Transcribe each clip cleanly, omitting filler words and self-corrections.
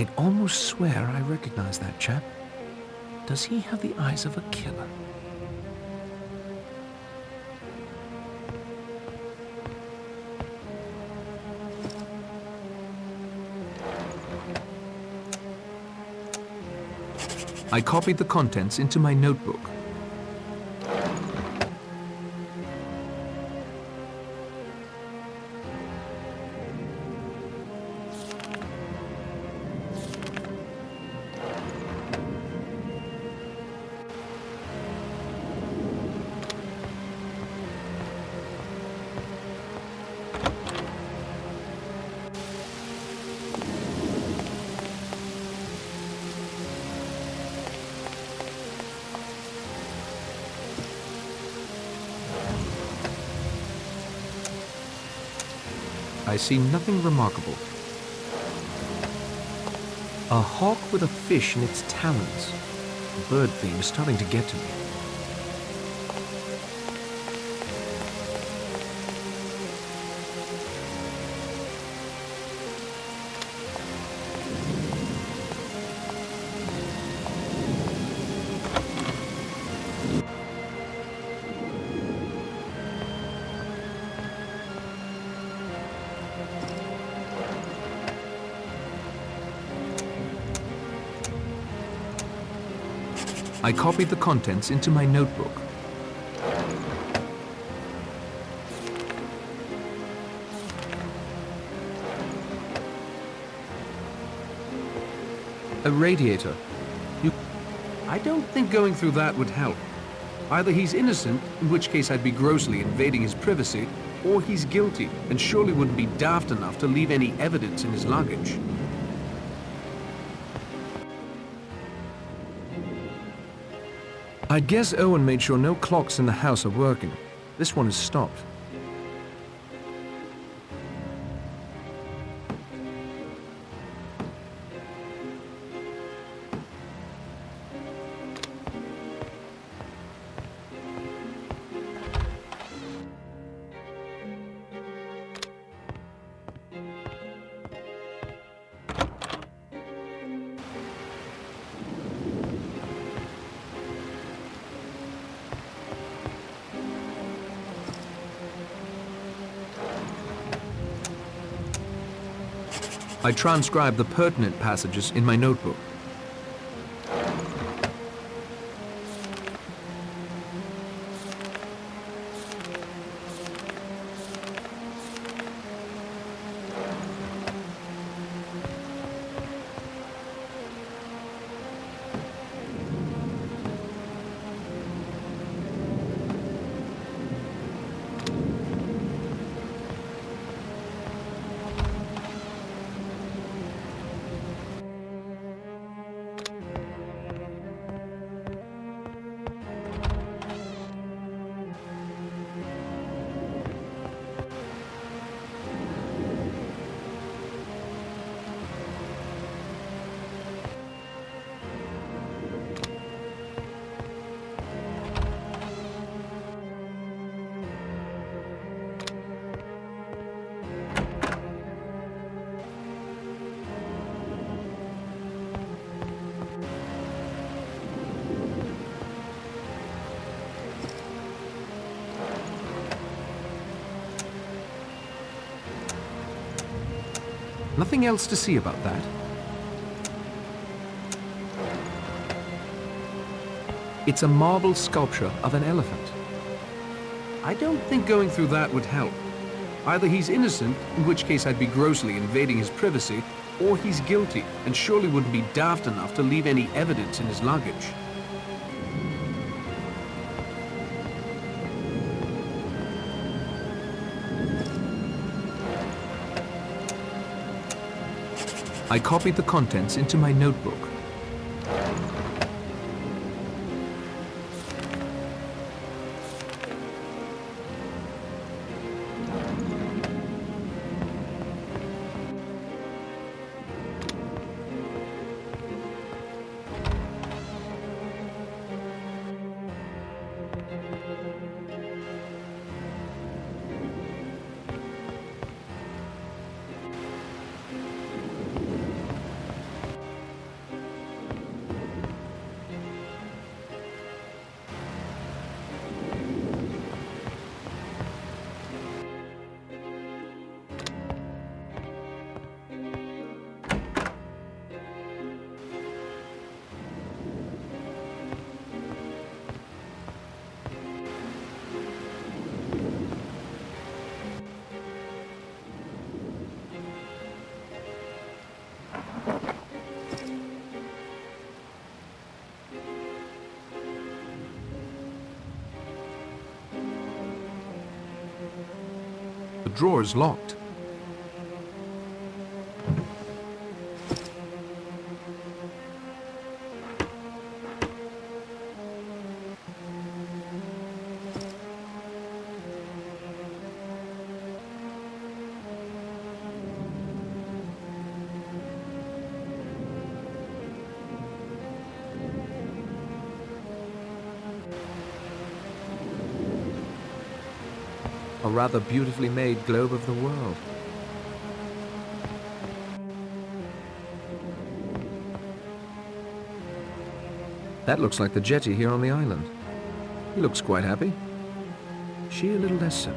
I'd almost swear I recognize that chap. Does he have the eyes of a killer? I copied the contents into my notebook. I see nothing remarkable. A hawk with a fish in its talons. The bird theme is starting to get to me. I copied the contents into my notebook. A radiator. I don't think going through that would help. Either he's innocent, in which case I'd be grossly invading his privacy, or he's guilty, and surely wouldn't be daft enough to leave any evidence in his luggage. I guess Owen made sure no clocks in the house are working. This one is stopped. I transcribed the pertinent passages in my notebook. Nothing else to see about that. It's a marble sculpture of an elephant. I don't think going through that would help. Either he's innocent, in which case I'd be grossly invading his privacy, or he's guilty, and surely wouldn't be daft enough to leave any evidence in his luggage. I copied the contents into my notebook. drawer is locked. A rather beautifully made globe of the world. That looks like the jetty here on the island. He looks quite happy. She a little less so.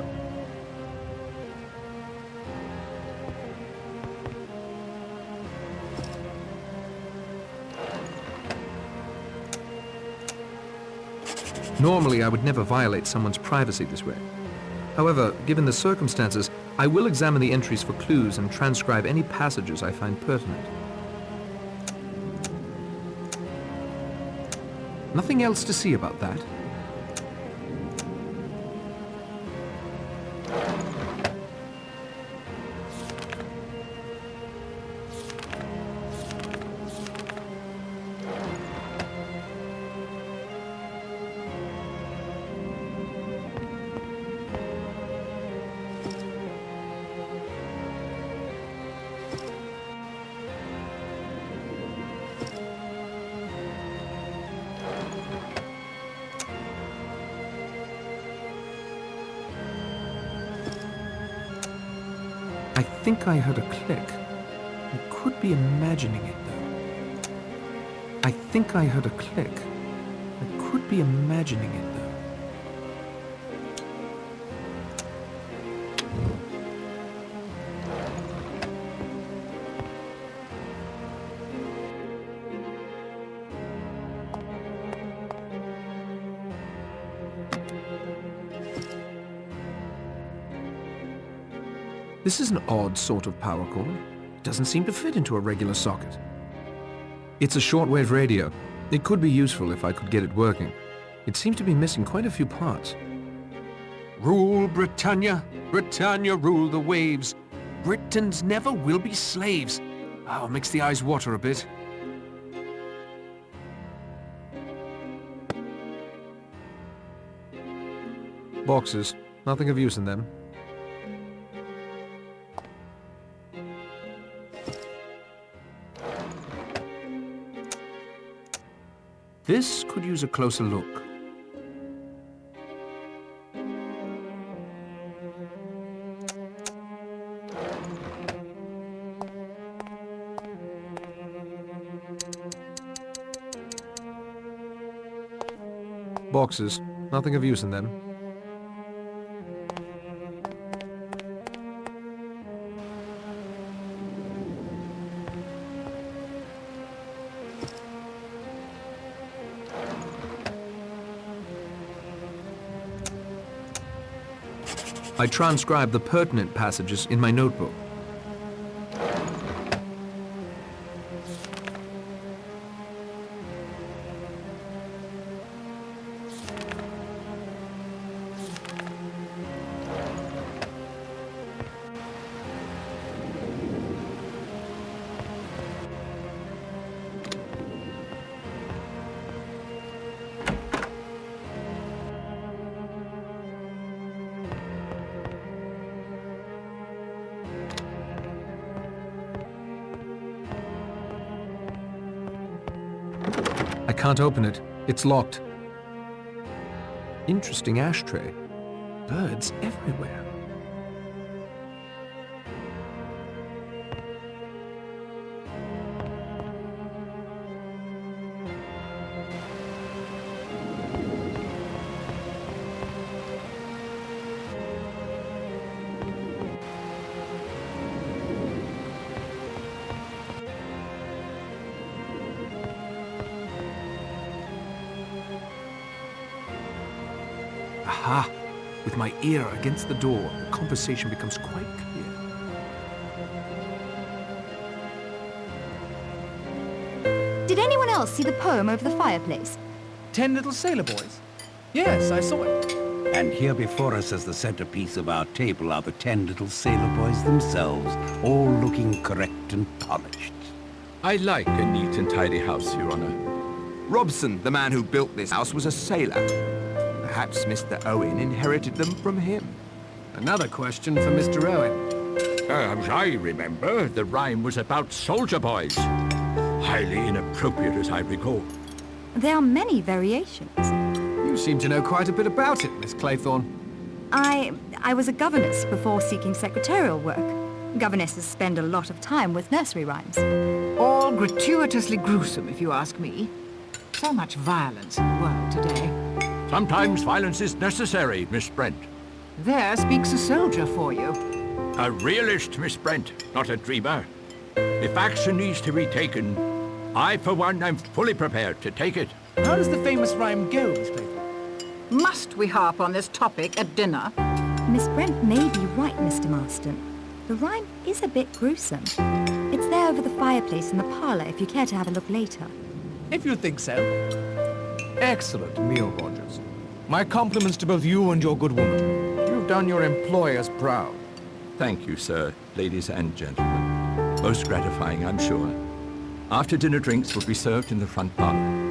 Normally, I would never violate someone's privacy this way. However, given the circumstances, I will examine the entries for clues and transcribe any passages I find pertinent. Nothing else to see about that. I think I heard a click. I could be imagining it, though. I think I heard a click. I could be imagining it, though. This is an odd sort of power cord. It doesn't seem to fit into a regular socket. It's a shortwave radio. It could be useful if I could get it working. It seems to be missing quite a few parts. Rule Britannia, Britannia rule the waves. Britons never will be slaves. Oh, makes the eyes water a bit. Boxes. Nothing of use in them. This could use a closer look. Boxes. Nothing of use in them. I transcribed the pertinent passages in my notebook. I can't open it. It's locked. Interesting ashtray. Birds everywhere. Aha! With my ear against the door, the conversation becomes quite clear. Did anyone else see the poem over the fireplace? 10 little sailor boys? Yes, I saw it. And here before us as the centerpiece of our table are the 10 little sailor boys themselves, all looking correct and polished. I like a neat and tidy house, Your Honor. Robson, the man who built this house, was a sailor. Perhaps Mr. Owen inherited them from him. Another question for Mr. Owen. As I remember, the rhyme was about soldier boys. Highly inappropriate, as I recall. There are many variations. You seem to know quite a bit about it, Miss Claythorne. I was a governess before seeking secretarial work. Governesses spend a lot of time with nursery rhymes. All gratuitously gruesome, if you ask me. So much violence in the world today. Sometimes violence is necessary, Miss Brent. There speaks a soldier for you. A realist, Miss Brent, not a dreamer. If action needs to be taken, I, for one, am fully prepared to take it. How does the famous rhyme go, Miss Claythorne? Must we harp on this topic at dinner? Miss Brent may be right, Mr. Marston. The rhyme is a bit gruesome. It's there over the fireplace in the parlor if you care to have a look later. If you think so. Excellent meal, Rogers. My compliments to both you and your good woman. You've done your employers proud. Thank you, sir, ladies and gentlemen. Most gratifying, I'm sure. After dinner drinks will be served in the front parlor.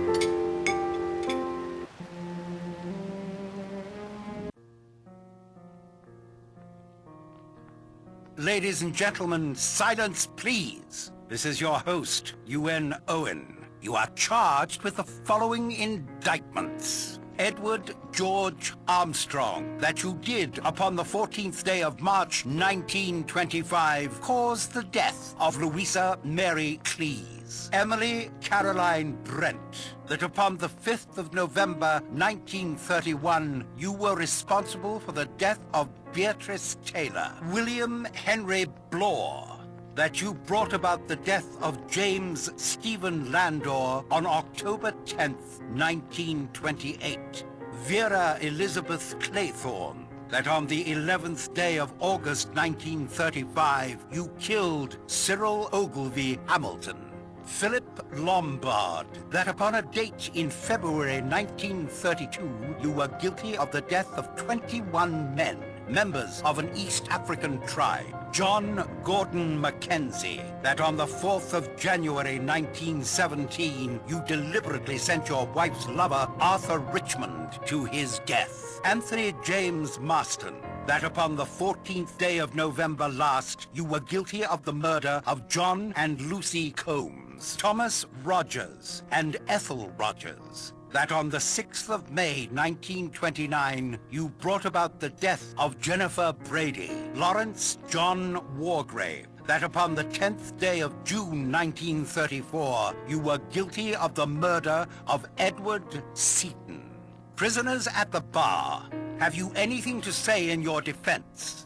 Ladies and gentlemen, silence please. This is your host, UN Owen. You are charged with the following indictments. Edward George Armstrong, that you did upon the 14th day of March 1925 cause the death of Louisa Mary Cleese. Emily Caroline Brent, that upon the 5th of November 1931 you were responsible for the death of Beatrice Taylor. William Henry Blore, that you brought about the death of James Stephen Landor on October 10th, 1928. Vera Elizabeth Claythorne, that on the 11th day of August 1935, you killed Cyril Ogilvy Hamilton. Philip Lombard, that upon a date in February 1932, you were guilty of the death of 21 men, members of an East African tribe. John Gordon Mackenzie, that on the 4th of January 1917, you deliberately sent your wife's lover, Arthur Richmond, to his death. Anthony James Marston, that upon the 14th day of November last, you were guilty of the murder of John and Lucy Combs. Thomas Rogers and Ethel Rogers, that on the 6th of May 1929, you brought about the death of Jennifer Brady. Lawrence John Wargrave, that upon the 10th day of June 1934, you were guilty of the murder of Edward Seaton. Prisoners at the bar, have you anything to say in your defense?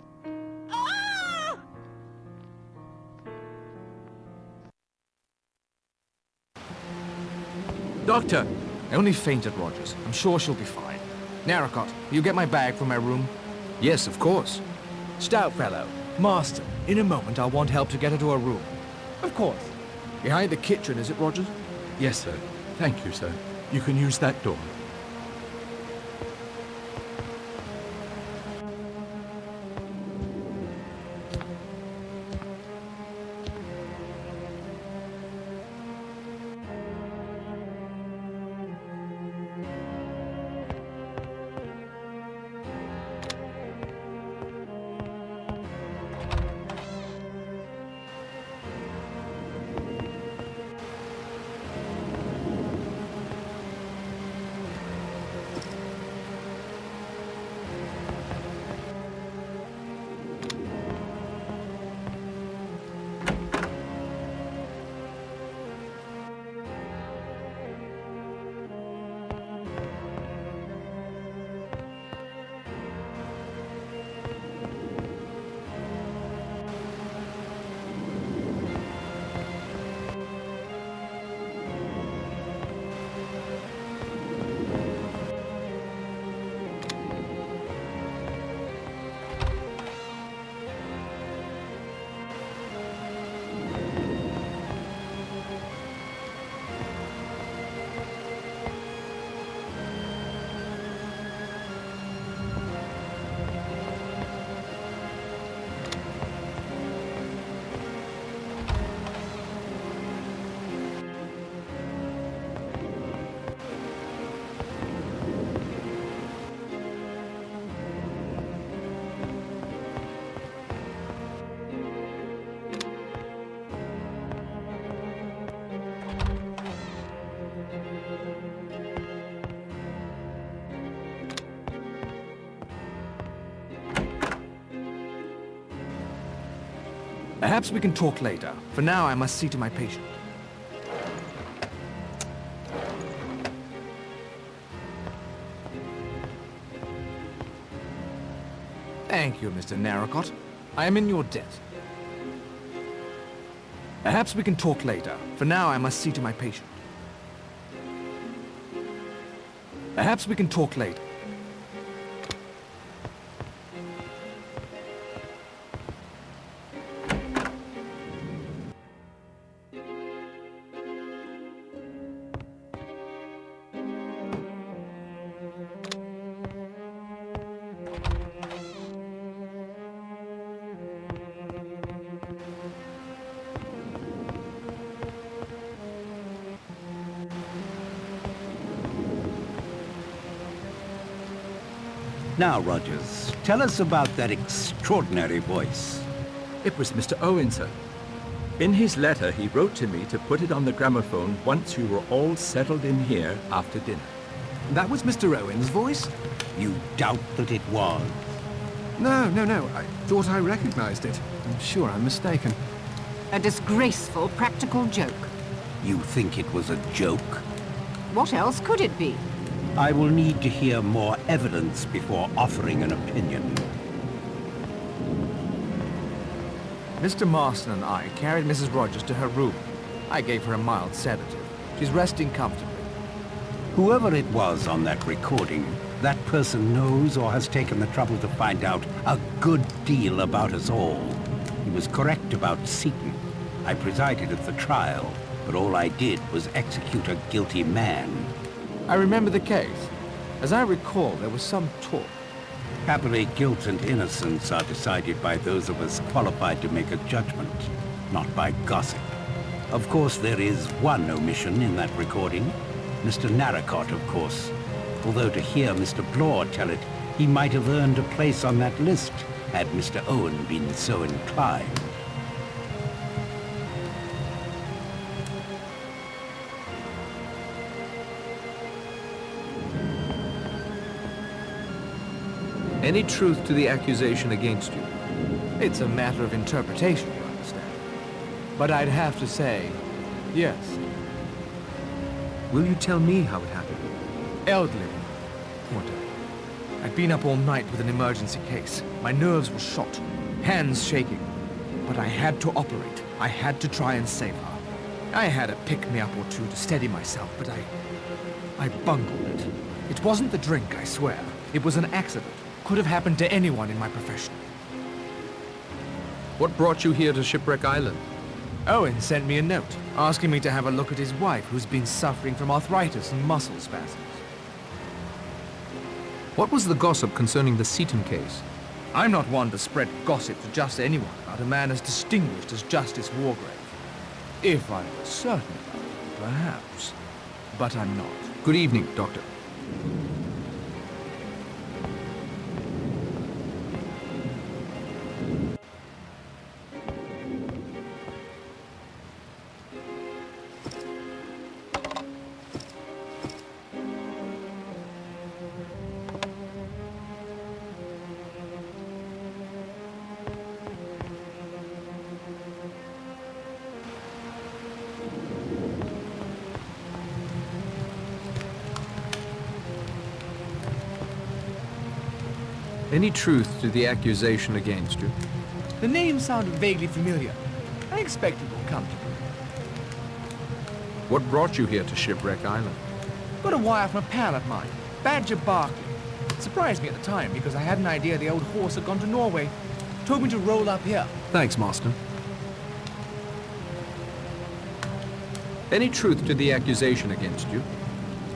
Doctor, I only fainted, Rogers. I'm sure she'll be fine. Narracott, will you get my bag from my room? Yes, of course. Stout fellow. Marston, in a moment I'll want help to get her to her room. Of course. Behind the kitchen, is it, Rogers? Yes, sir. Thank you, sir. You can use that door. Perhaps we can talk later. For now, I must see to my patient. Thank you, Mr. Narracott. I am in your debt. Perhaps we can talk later. For now, I must see to my patient. Perhaps we can talk later. Now, Rogers, tell us about that extraordinary voice. It was Mr. Owen, sir. In his letter, he wrote to me to put it on the gramophone once you were all settled in here after dinner. That was Mr. Owen's voice? You doubt that it was? No. I thought I recognized it. I'm sure I'm mistaken. A disgraceful practical joke. You think it was a joke? What else could it be? I will need to hear more evidence before offering an opinion. Mr. Marston and I carried Mrs. Rogers to her room. I gave her a mild sedative. She's resting comfortably. Whoever it was on that recording, that person knows or has taken the trouble to find out a good deal about us all. He was correct about Seton. I presided at the trial, but all I did was execute a guilty man. I remember the case. As I recall, there was some talk. Happily, guilt and innocence are decided by those of us qualified to make a judgment, not by gossip. Of course, there is one omission in that recording. Mr. Narracott, of course. Although to hear Mr. Blore tell it, he might have earned a place on that list had Mr. Owen been so inclined. Any truth to the accusation against you? It's a matter of interpretation, you understand. But I'd have to say, yes. Will you tell me how it happened? Elderly. Poor devil. I'd been up all night with an emergency case. My nerves were shot, hands shaking. But I had to operate. I had to try and save her. I had a pick-me-up or two to steady myself, but I bungled it. It wasn't the drink, I swear. It was an accident. Could have happened to anyone in my profession. What brought you here to Shipwreck Island? Owen sent me a note, asking me to have a look at his wife, who's been suffering from arthritis and muscle spasms. What was the gossip concerning the Seton case? I'm not one to spread gossip to just anyone about a man as distinguished as Justice Wargrave. If I was certain about it, perhaps. But I'm not. Good evening, Doctor. Any truth to the accusation against you? The name sounded vaguely familiar. I expect it will come to me. What brought you here to Shipwreck Island? Got a wire from a pal of mine, Badger Barkley. It surprised me at the time because I had an idea the old horse had gone to Norway. Told me to roll up here. Thanks, Marston. Any truth to the accusation against you?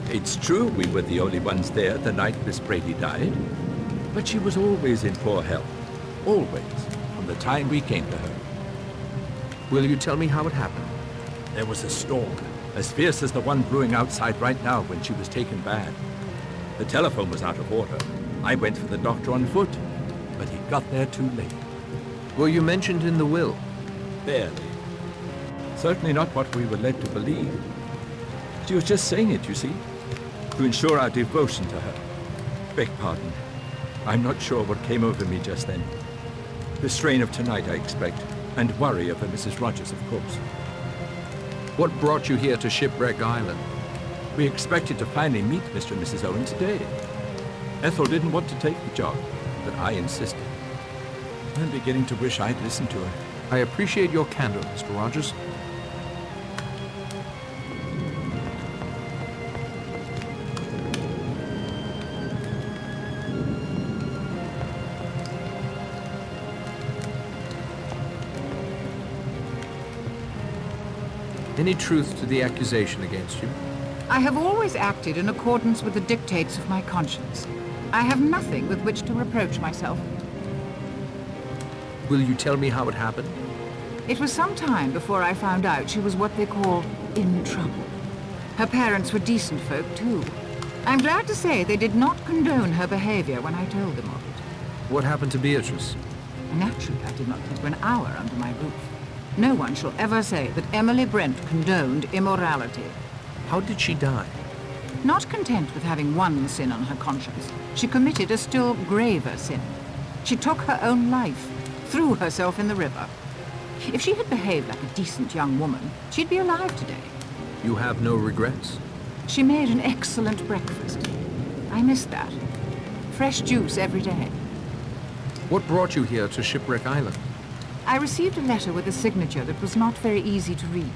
It's true we were the only ones there the night Miss Brady died. But she was always in poor health. Always. From the time we came to her. Will you tell me how it happened? There was a storm, as fierce as the one brewing outside right now when she was taken bad. The telephone was out of order. I went for the doctor on foot, but he got there too late. Were you mentioned in the will? Barely. Certainly not what we were led to believe. She was just saying it, you see, to ensure our devotion to her. Beg pardon. I'm not sure what came over me just then. The strain of tonight, I expect. And worry over Mrs. Rogers, of course. What brought you here to Shipwreck Island? We expected to finally meet Mr. and Mrs. Owen today. Ethel didn't want to take the job, but I insisted. I'm beginning to wish I'd listened to her. I appreciate your candor, Mr. Rogers. Any truth to the accusation against you? I have always acted in accordance with the dictates of my conscience. I have nothing with which to reproach myself. Will you tell me how it happened? It was some time before I found out she was what they call in trouble. Her parents were decent folk, too. I'm glad to say they did not condone her behavior when I told them of it. What happened to Beatrice? Naturally, I did not keep her an hour under my roof. No one shall ever say that Emily Brent condoned immorality. How did she die? Not content with having one sin on her conscience, she committed a still graver sin. She took her own life, threw herself in the river. If she had behaved like a decent young woman, she'd be alive today. You have no regrets? She made an excellent breakfast. I missed that. Fresh juice every day. What brought you here to Shipwreck Island? I received a letter with a signature that was not very easy to read.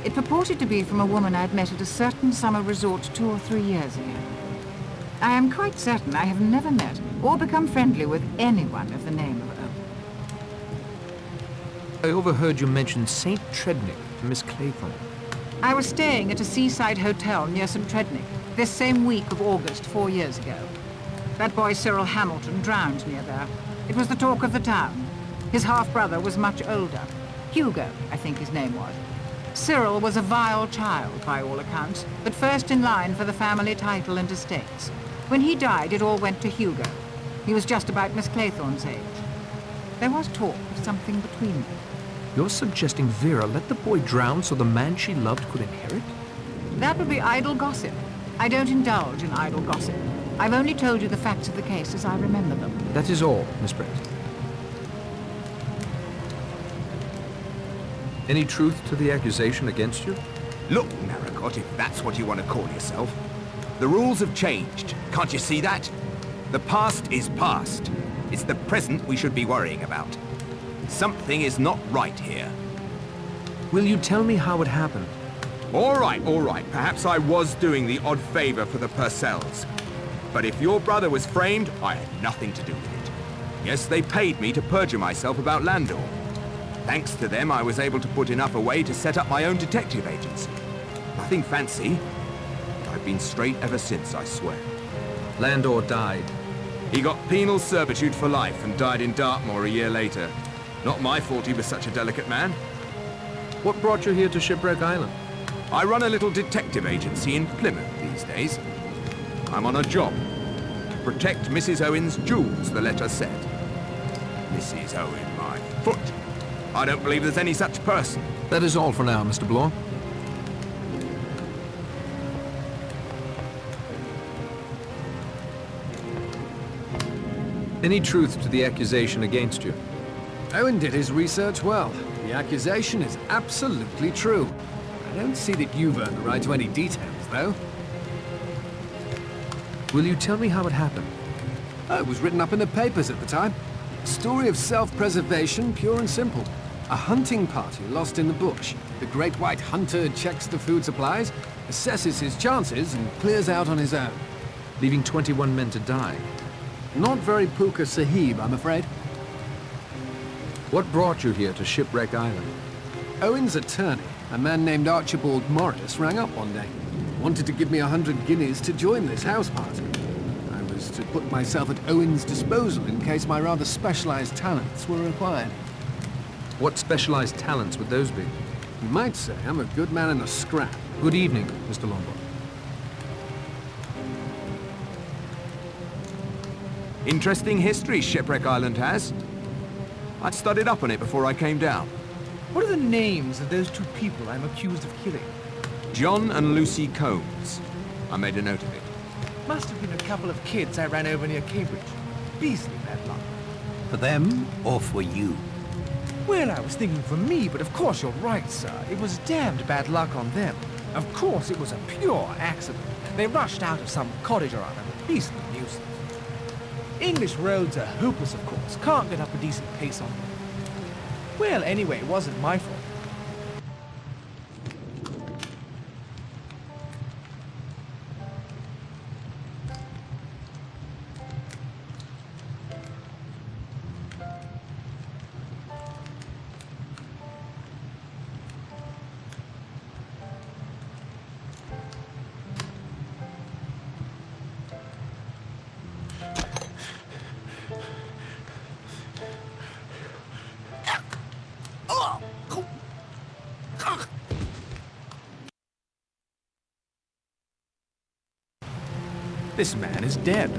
It purported to be from a woman I'd met at a certain summer resort 2 or 3 years ago. I am quite certain I have never met or become friendly with anyone of the name of Owen. I overheard you mention St. Trednick to Miss Claythorne. I was staying at a seaside hotel near St. Trednick this same week of August 4 years ago. That boy Cyril Hamilton drowned near there. It was the talk of the town. His half-brother was much older. Hugo, I think his name was. Cyril was a vile child, by all accounts, but first in line for the family title and estates. When he died, it all went to Hugo. He was just about Miss Claythorne's age. There was talk of something between them. You're suggesting Vera let the boy drown so the man she loved could inherit? That would be idle gossip. I don't indulge in idle gossip. I've only told you the facts of the case as I remember them. That is all, Miss Brent. Any truth to the accusation against you? Look, Narracott, if that's what you want to call yourself. The rules have changed. Can't you see that? The past is past. It's the present we should be worrying about. Something is not right here. Will you tell me how it happened? All right. Perhaps I was doing the odd favor for the Purcells. But if your brother was framed, I had nothing to do with it. Yes, they paid me to perjure myself about Landor. Thanks to them, I was able to put enough away to set up my own detective agency. Nothing fancy. But I've been straight ever since, I swear. Landor died. He got penal servitude for life and died in Dartmoor a year later. Not my fault he was such a delicate man. What brought you here to Shipwreck Island? I run a little detective agency in Plymouth these days. I'm on a job. To protect Mrs. Owen's jewels, the letter said. Mrs. Owen, my foot. I don't believe there's any such person. That is all for now, Mr. Bloor. Any truth to the accusation against you? Owen did his research well. The accusation is absolutely true. I don't see that you've earned the right to any details, though. Will you tell me how it happened? Oh, it was written up in the papers at the time. A story of self-preservation, pure and simple. A hunting party lost in the bush. The great white hunter checks the food supplies, assesses his chances, and clears out on his own. Leaving 21 men to die. Not very Puka Sahib, I'm afraid. What brought you here to Shipwreck Island? Owen's attorney, a man named Archibald Morris, rang up one day. Wanted to give me 100 guineas to join this house party. I was to put myself at Owen's disposal in case my rather specialized talents were required. What specialized talents would those be? You might say I'm a good man in a scrap. Good evening, Mr. Lombard. Interesting history Shipwreck Island has. I'd studied up on it before I came down. What are the names of those 2 people I'm accused of killing? John and Lucy Combs. I made a note of it. Must have been a couple of kids I ran over near Cambridge. Beastly bad luck. For them or for you? Well, I was thinking for me, but of course you're right, sir. It was damned bad luck on them. Of course it was a pure accident. They rushed out of some cottage or other. Beast of a nuisance. English roads are hopeless, of course. Can't get up a decent pace on them. Well, anyway, it wasn't my fault. This man is dead.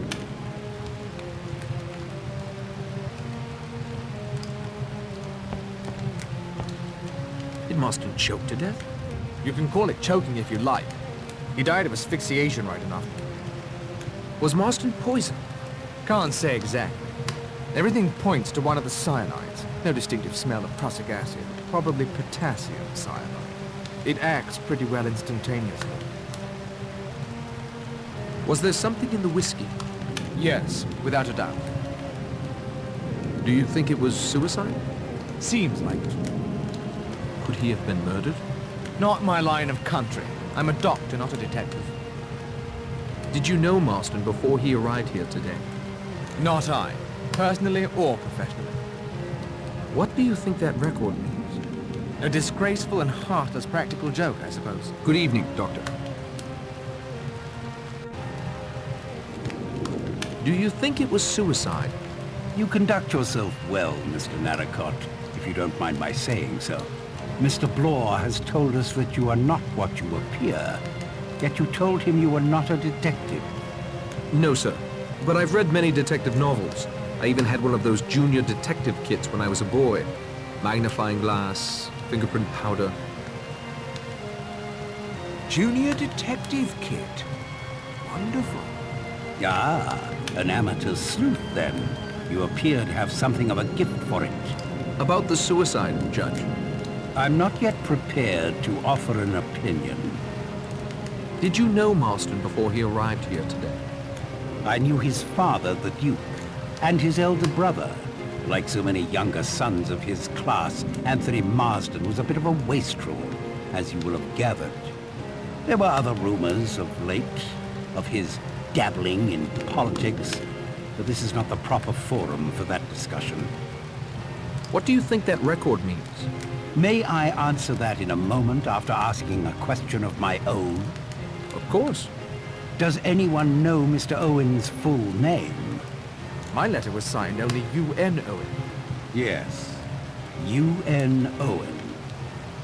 Did Marston choke to death? You can call it choking if you like. He died of asphyxiation right enough. Was Marston poisoned? Can't say exactly. Everything points to one of the cyanides. No distinctive smell of prussic acid. Probably potassium cyanide. It acts pretty well instantaneously. Was there something in the whiskey? Yes, without a doubt. Do you think it was suicide? Seems like it. Could he have been murdered? Not my line of country. I'm a doctor, not a detective. Did you know Marston before he arrived here today? Not I. Personally or professionally. What do you think that record means? A disgraceful and heartless practical joke, I suppose. Good evening, Doctor. Do you think it was suicide? You conduct yourself well, Mr. Narracott, if you don't mind my saying so. Mr. Blore has told us that you are not what you appear, yet you told him you were not a detective. No, sir. But I've read many detective novels. I even had one of those junior detective kits when I was a boy. Magnifying glass, fingerprint powder. Junior detective kit. Wonderful. Ah, an amateur sleuth, then. You appear to have something of a gift for it. About the suicide, Judge. I'm not yet prepared to offer an opinion. Did you know Marston before he arrived here today? I knew his father, the Duke, and his elder brother. Like so many younger sons of his class, Anthony Marsden was a bit of a wastrel, as you will have gathered. There were other rumors of late, of his dabbling in politics, but this is not the proper forum for that discussion. What do you think that record means? May I answer that in a moment after asking a question of my own? Of course. Does anyone know Mr. Owen's full name? My letter was signed only U.N. Owen. Yes, U.N. Owen.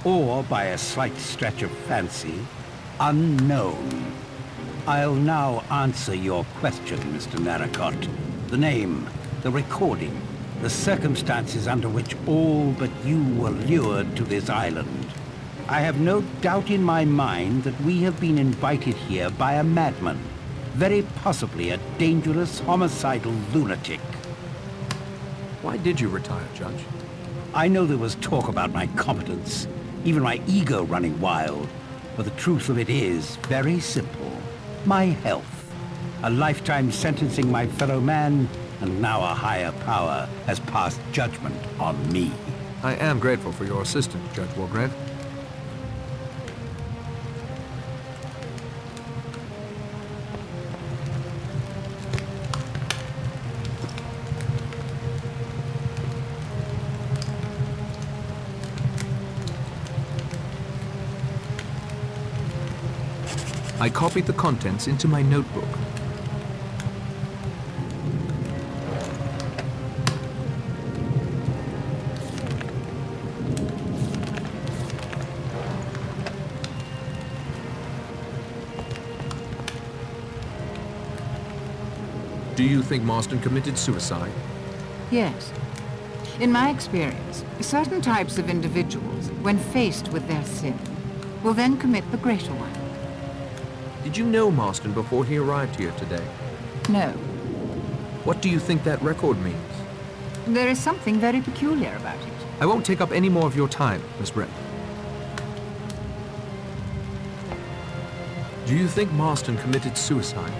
Or, by a slight stretch of fancy, unknown. I'll now answer your question, Mr. Narracott. The name, the recording, the circumstances under which all but you were lured to this island. I have no doubt in my mind that we have been invited here by a madman, very possibly a dangerous, homicidal lunatic. Why did you retire, Judge? I know there was talk about my competence, even my ego running wild, but the truth of it is very simple. My health. A lifetime sentencing my fellow man, and now a higher power has passed judgment on me. I am grateful for your assistance, Judge Wargrave. I copied the contents into my notebook. Do you think Marston committed suicide? Yes. In my experience, certain types of individuals, when faced with their sin, will then commit the greater one. Did you know Marston before he arrived here today? No. What do you think that record means? There is something very peculiar about it. I won't take up any more of your time, Miss Brent. Do you think Marston committed suicide?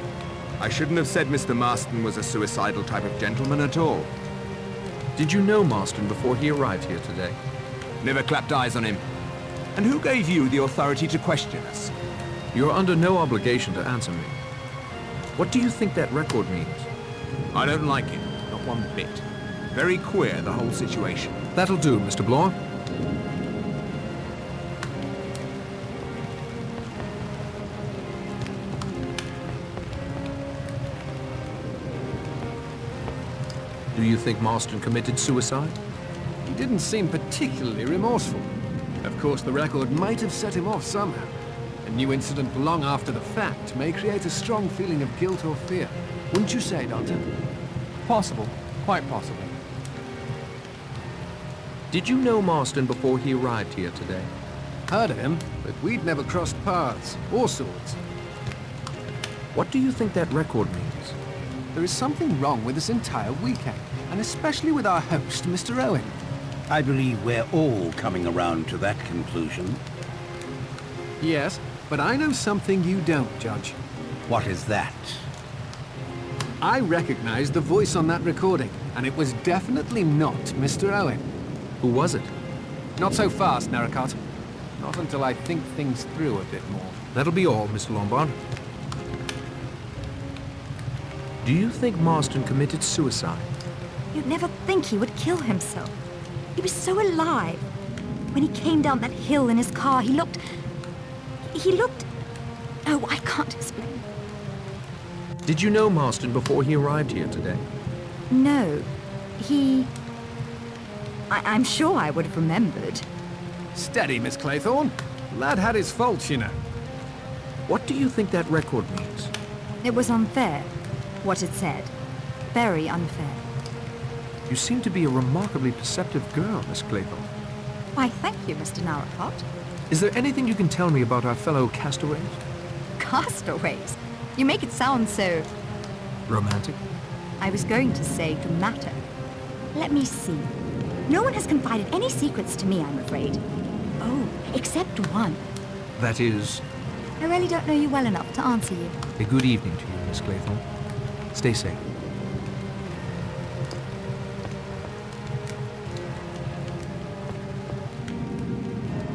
I shouldn't have said Mr. Marston was a suicidal type of gentleman at all. Did you know Marston before he arrived here today? Never clapped eyes on him. And who gave you the authority to question us? You're under no obligation to answer me. What do you think that record means? I don't like it, not one bit. Very queer, the whole situation. That'll do, Mr. Bloor. Do you think Marston committed suicide? He didn't seem particularly remorseful. Of course, the record might have set him off somehow. A new incident long after the fact may create a strong feeling of guilt or fear. Wouldn't you say, Doctor? Possible. Quite possible. Did you know Marston before he arrived here today? Heard of him, but we'd never crossed paths or swords. What do you think that record means? There is something wrong with this entire weekend, and especially with our host, Mr. Owen. I believe we're all coming around to that conclusion. Yes, but I know something you don't, Judge. What is that? I recognized the voice on that recording, and it was definitely not Mr. Owen. Who was it? Not so fast, Narracott. Not until I think things through a bit more. That'll be all, Mr. Lombard. Do you think Marston committed suicide? You'd never think he would kill himself. He was so alive. When he came down that hill in his car, he looked... Oh, I can't explain. Did you know Marston before he arrived here today? No. I'm sure I would have remembered. Steady, Miss Claythorne. Lad had his faults, you know. What do you think that record means? It was unfair, what it said. Very unfair. You seem to be a remarkably perceptive girl, Miss Claythorne. Why, thank you, Mr. Narracott. Is there anything you can tell me about our fellow castaways? Castaways? You make it sound so... Romantic? I was going to say dramatic. Let me see. No one has confided any secrets to me, I'm afraid. Oh, except one. That is... I really don't know you well enough to answer you. A good evening to you, Miss Claythorne. Stay safe.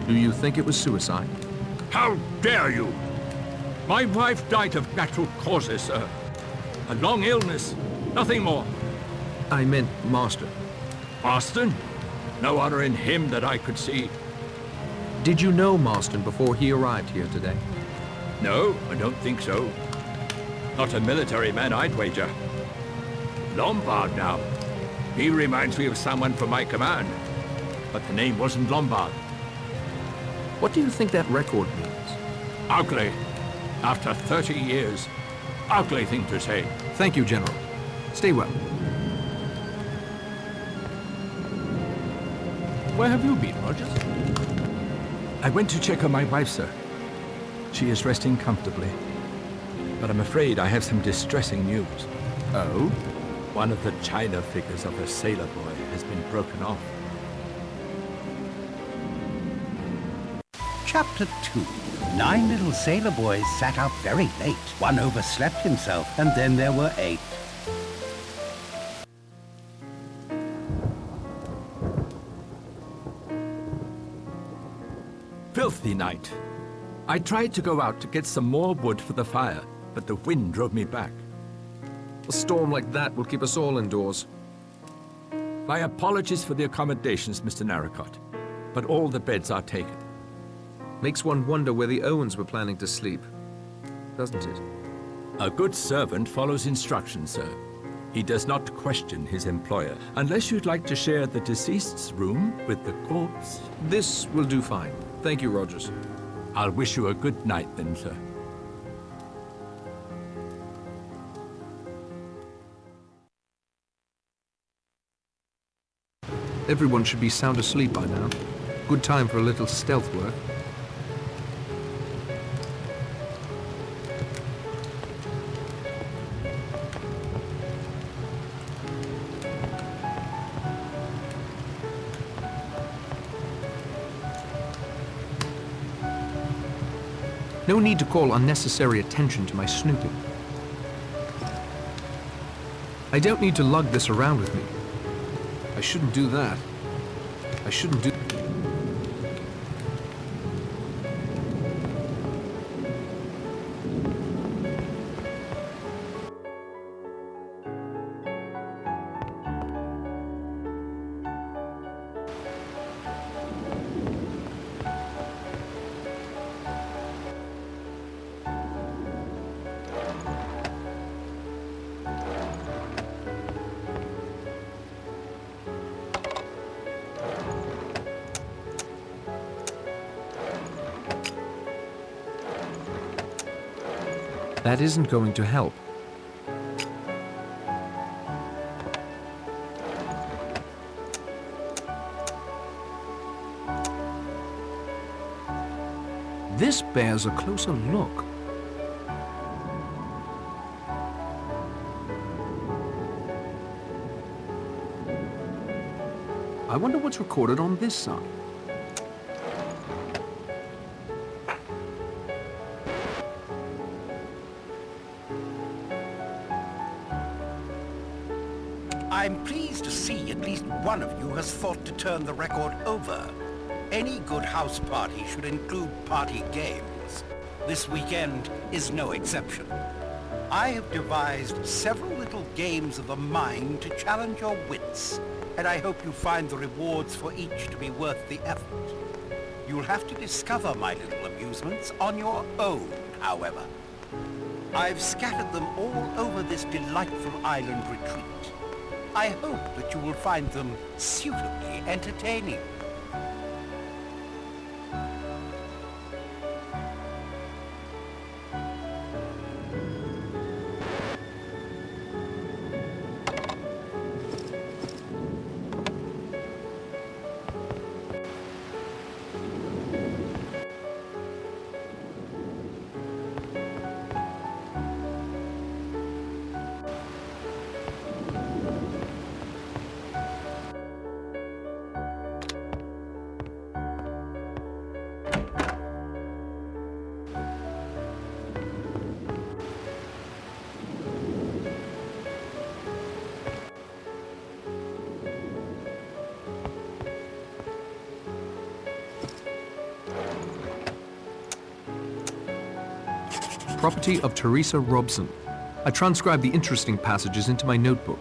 Do you think it was suicide? How dare you! My wife died of natural causes, sir. A long illness, nothing more. I meant Marston. Marston? No honor in him that I could see. Did you know Marston before he arrived here today? No, I don't think so. Not a military man, I'd wager. Lombard now. He reminds me of someone from my command. But the name wasn't Lombard. What do you think that record means? Ugly. After 30 years. Ugly thing to say. Thank you, General. Stay well. Where have you been, Rogers? I went to check on my wife, sir. She is resting comfortably. But I'm afraid I have some distressing news. Oh? One of the china figures of a sailor boy has been broken off. Chapter 2. 9 little sailor boys sat up very late. One overslept himself, and then there were 8. Filthy night. I tried to go out to get some more wood for the fire, but the wind drove me back. A storm like that will keep us all indoors. My apologies for the accommodations, Mr. Narracott, but all the beds are taken. Makes one wonder where the Owens were planning to sleep, doesn't it? A good servant follows instructions, sir. He does not question his employer, unless you'd like to share the deceased's room with the corpse. This will do fine. Thank you, Rogers. I'll wish you a good night then, sir. Everyone should be sound asleep by now. Good time for a little stealth work. No need to call unnecessary attention to my snooping. I don't need to lug this around with me. I shouldn't do that. I shouldn't do... That isn't going to help. This bears a closer look. I wonder what's recorded on this side. I'm pleased to see at least one of you has thought to turn the record over. Any good house party should include party games. This weekend is no exception. I have devised several little games of the mind to challenge your wits, and I hope you find the rewards for each to be worth the effort. You'll have to discover my little amusements on your own, however. I've scattered them all over this delightful island retreat. I hope that you will find them suitably entertaining. Property of Teresa Robson. I transcribed the interesting passages into my notebook.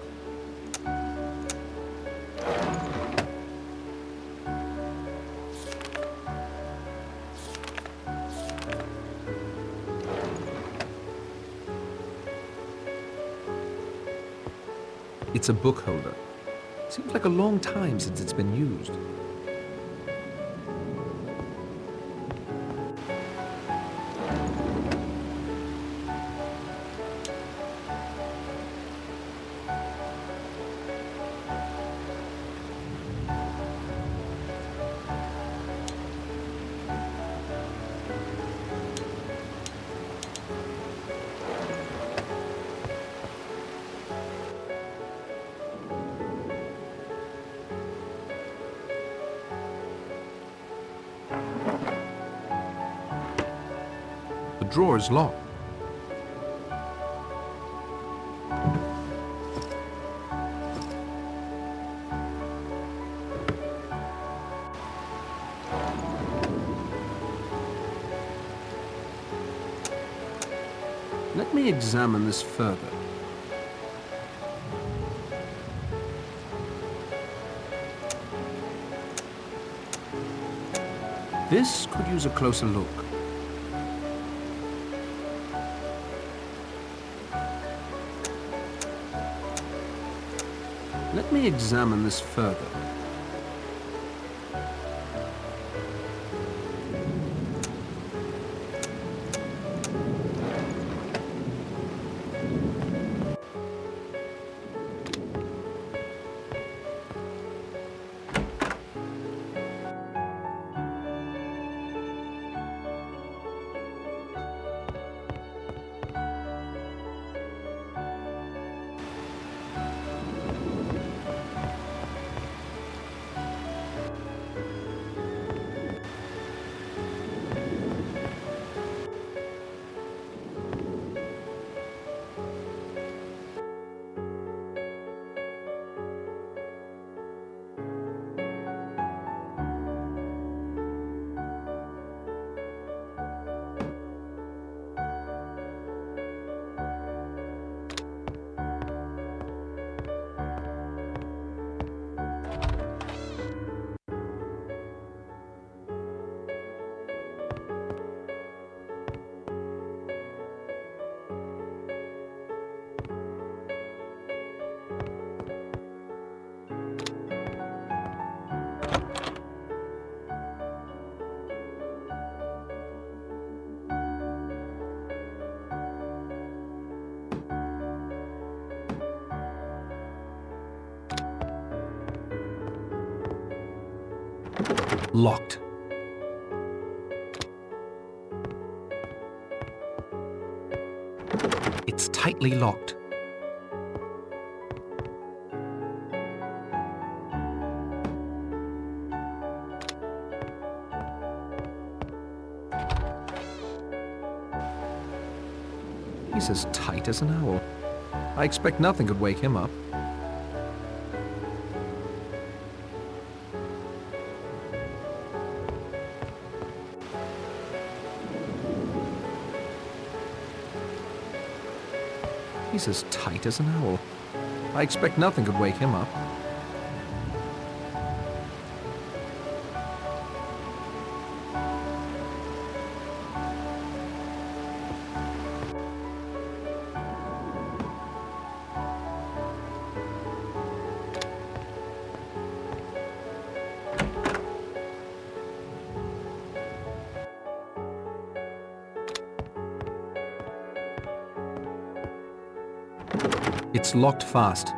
It's a book holder. Seems like a long time since it's been used. The drawer is locked. Let me examine this further. This could use a closer look. Let me examine this further. Locked. It's tightly locked. He's as tight as an owl. I expect nothing could wake him up. He's as tight as an owl. I expect nothing could wake him up. It's locked fast.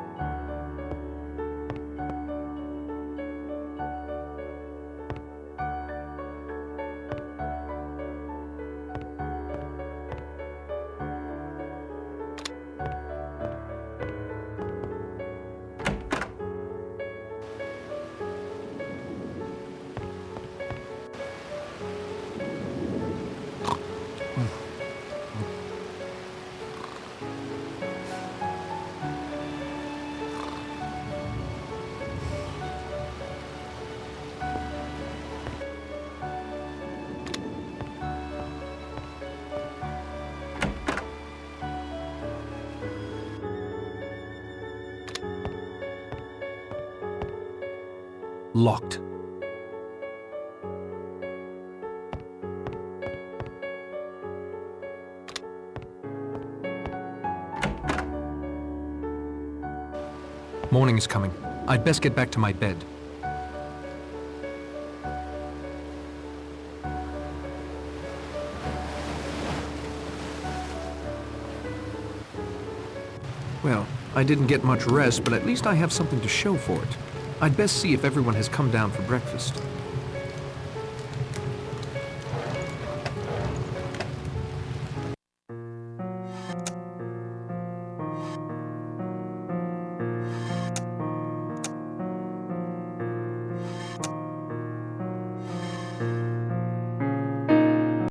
Locked. Morning is coming. I'd best get back to my bed. Well, I didn't get much rest, but at least I have something to show for it. I'd best see if everyone has come down for breakfast.